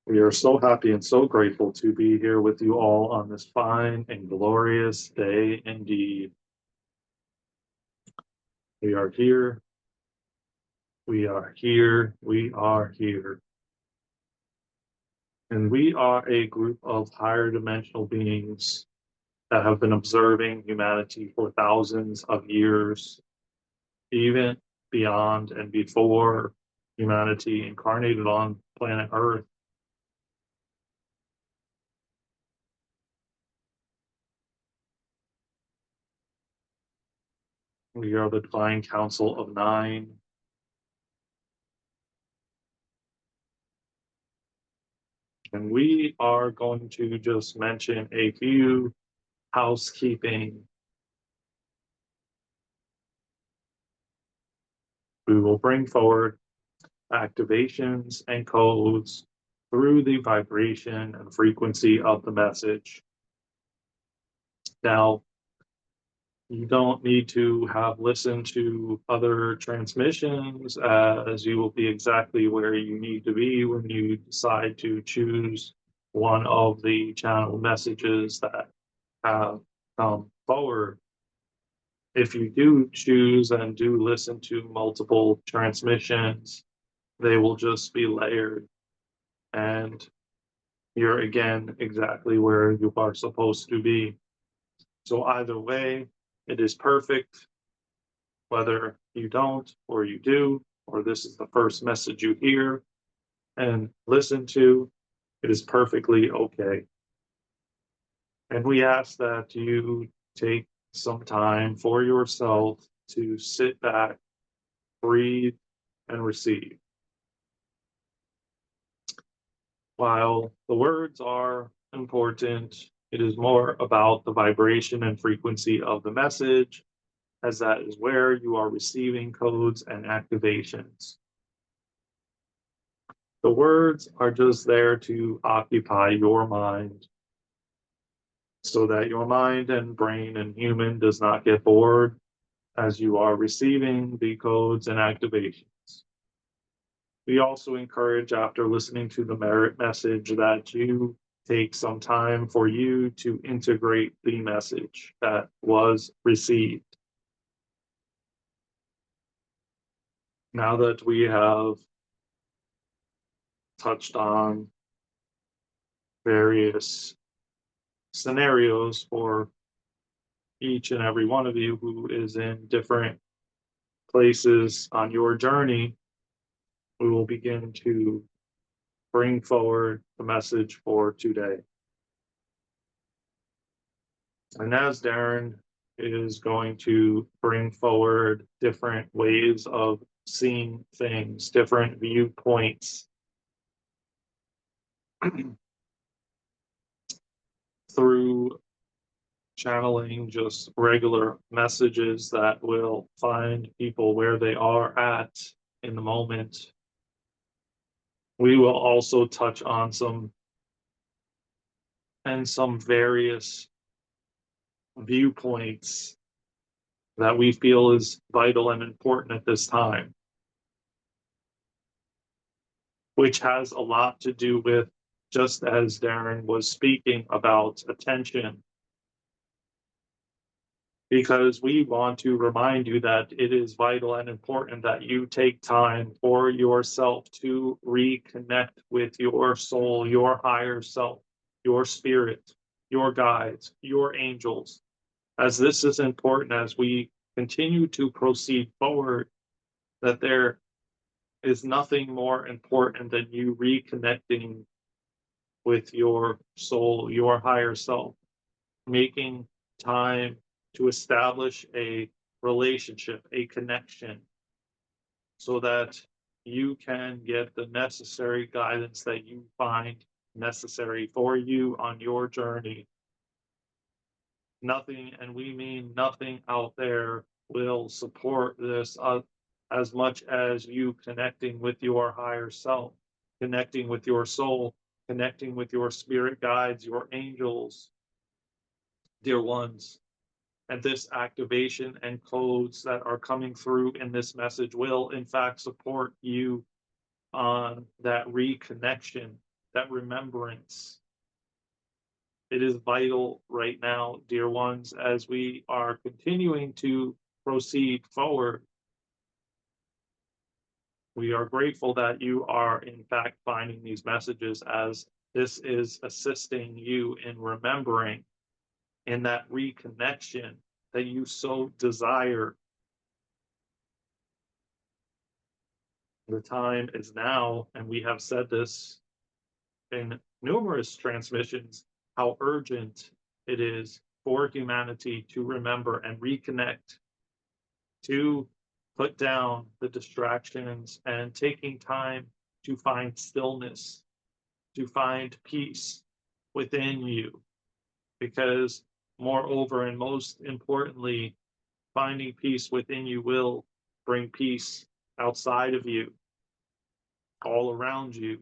We are so happy and so grateful to be here with you all on this fine and glorious day indeed. We are here. We are here. We are here. And we are a group of higher dimensional beings that have been observing humanity for thousands of years, even beyond and before humanity incarnated on planet Earth. We are the Divine Council of Nine. And we are going to just mention a few housekeeping. We will bring forward activations and codes through the vibration and frequency of the message. Now, you don't need to have listened to other transmissions, as you will be exactly where you need to be when you decide to choose one of the channel messages that have come forward. If you do choose and do listen to multiple transmissions, they will just be layered, and you're again exactly where you are supposed to be. So either way, it is perfect, whether you don't or you do, or this is the first message you hear and listen to, it is perfectly okay. And we ask that you take some time for yourself to sit back, breathe, and receive. While the words are important, it is more about the vibration and frequency of the message, as that is where you are receiving codes and activations. The words are just there to occupy your mind so that your mind and brain and human does not get bored as you are receiving the codes and activations. We also encourage, after listening to the merit message, that you take some time for you to integrate the message that was received. Now that we have touched on various scenarios for each and every one of you who is in different places on your journey, we will begin to bring forward the message for today. And as Daren is going to bring forward different ways of seeing things, different viewpoints through channeling just regular messages that will find people where they are at in the moment. We will also touch on some various viewpoints that we feel is vital and important at this time, which has a lot to do with, just as Daren was speaking about, attention. Because we want to remind you that it is vital and important that you take time for yourself to reconnect with your soul, your higher self, your spirit, your guides, your angels, as this is important as we continue to proceed forward, that there is nothing more important than you reconnecting with your soul, your higher self, making time to establish a relationship, a connection, so that you can get the necessary guidance that you find necessary for you on your journey. Nothing, and we mean nothing out there, will support this as much as you connecting with your higher self, connecting with your soul, connecting with your spirit guides, your angels, dear ones. And this activation and codes that are coming through in this message will, in fact, support you on that reconnection that remembrance. It is vital right now, dear ones, as we are continuing to proceed forward. We are grateful that you are, in fact, finding these messages, as this is assisting you in remembering in that reconnection that you so desire. The time is now, and we have said this in numerous transmissions, how urgent it is for humanity to remember and reconnect, to put down the distractions and taking time to find stillness, to find peace within you. Because, moreover, and most importantly, finding peace within you will bring peace outside of you, all around you.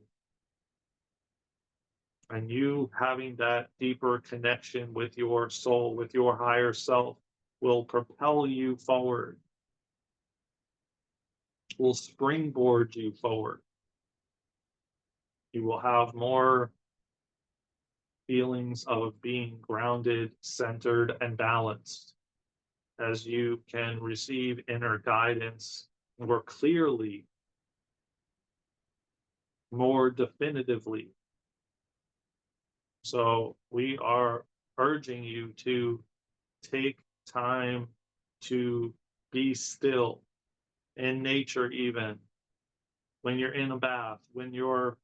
And you having that deeper connection with your soul, with your higher self, will propel you forward, will springboard you forward. You will have more feelings of being grounded, centered, and balanced as you can receive inner guidance more clearly, more definitively. So we are urging you to take time to be still in nature, even when you're in a bath, when you're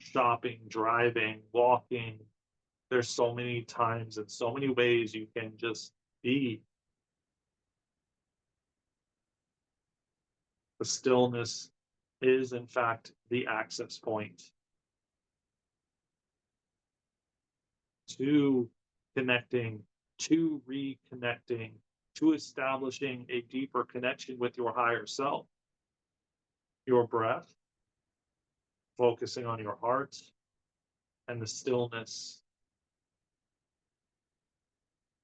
shopping, driving, walking. There's so many times and so many ways you can just be. The stillness is, in fact, the access point to connecting, to reconnecting, to establishing a deeper connection with your higher self, your breath, focusing on your heart, and the stillness.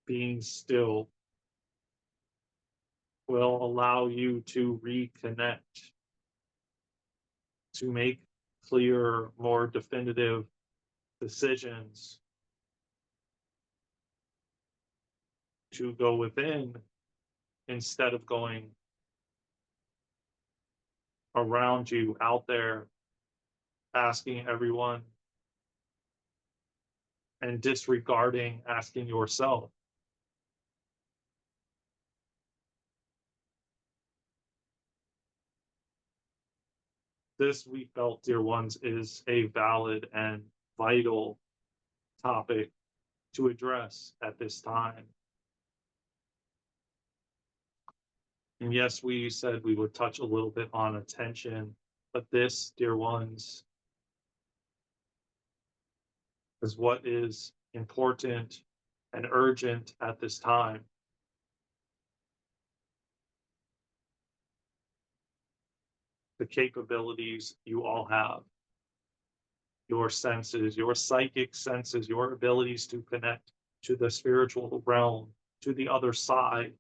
Being still will allow you to reconnect, to make clearer, more definitive decisions, to go within instead of going around you, out there, asking everyone and disregarding asking yourself. This, we felt, dear ones, is a valid and vital topic to address at this time. And yes, we said we would touch a little bit on attention, but this, dear ones, is what is important and urgent at this time. The capabilities you all have, your senses, your psychic senses, your abilities to connect to the spiritual realm, to the other side,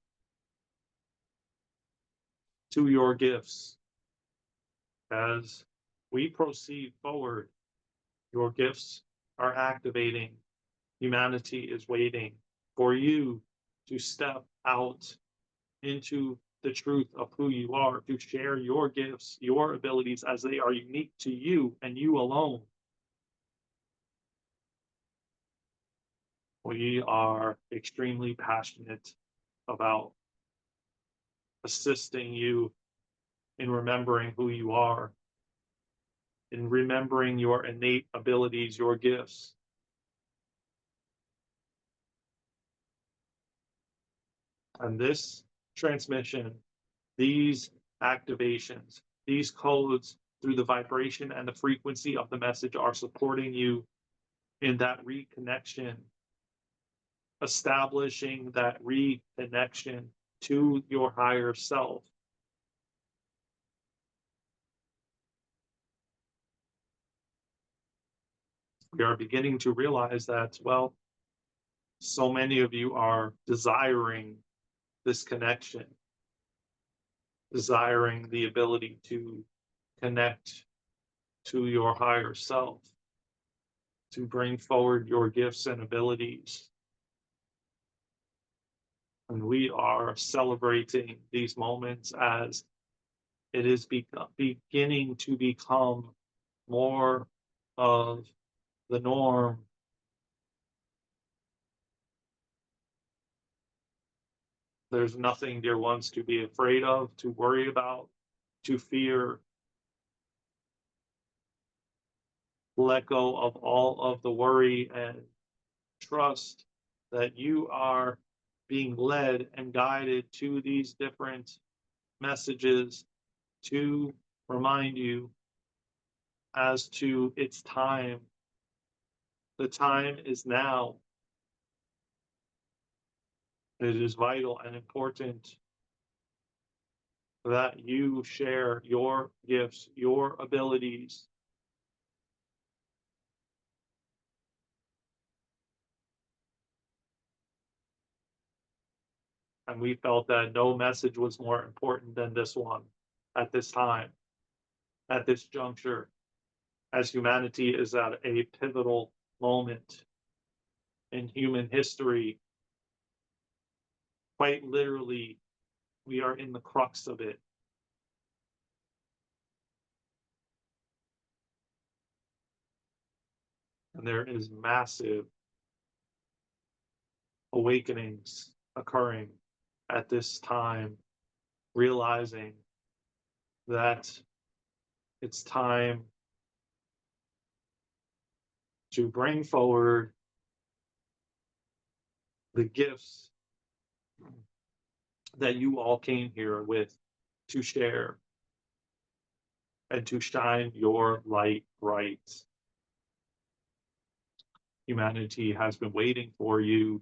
to your gifts. As we proceed forward, your gifts are activating. Humanity is waiting for you to step out into the truth of who you are, to share your gifts, your abilities as they are unique to you and you alone. We are extremely passionate about assisting you in remembering who you are, in remembering your innate abilities, your gifts. And this transmission, these activations, these codes through the vibration and the frequency of the message are supporting you in that reconnection, establishing that reconnection to your higher self. We are beginning to realize that, well, so many of you are desiring this connection, desiring the ability to connect to your higher self, to bring forward your gifts and abilities. And we are celebrating these moments as it is beginning to become more of the norm. There's nothing, dear ones, to be afraid of, to worry about, to fear. Let go of all of the worry and trust that you are being led and guided to these different messages to remind you as to its time. The time is now. It is vital and important that you share your gifts, your abilities. And we felt that no message was more important than this one at this time, at this juncture, as humanity is at a pivotal moment in human history. Quite literally, we are in the crux of it. And there is massive awakenings occurring at this time, realizing that it's time to bring forward the gifts that you all came here with to share and to shine your light bright. Humanity has been waiting for you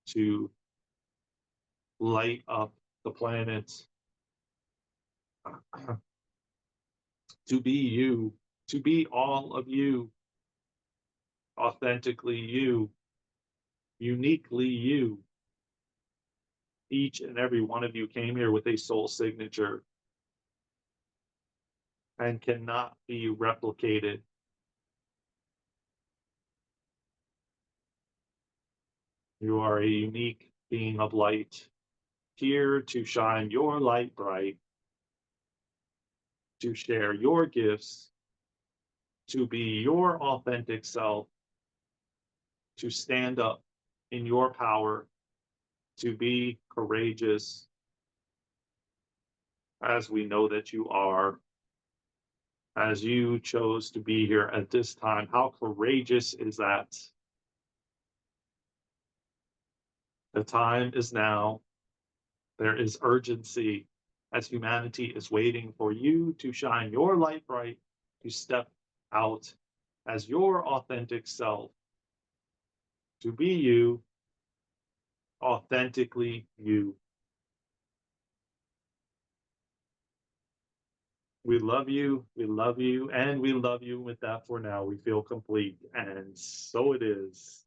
to light up the planet, to be you, to be all of you, authentically you, uniquely you. Each and every one of you came here with a soul signature and cannot be replicated. You are a unique being of light, here to shine your light bright, to share your gifts, to be your authentic self, to stand up in your power, to be courageous, as we know that you are, as you chose to be here at this time. How courageous is that? The time is now. There is urgency as humanity is waiting for you to shine your light bright, to step out as your authentic self, to be you, authentically you. We love you, and we love you. With that, for now, we feel complete, and so it is.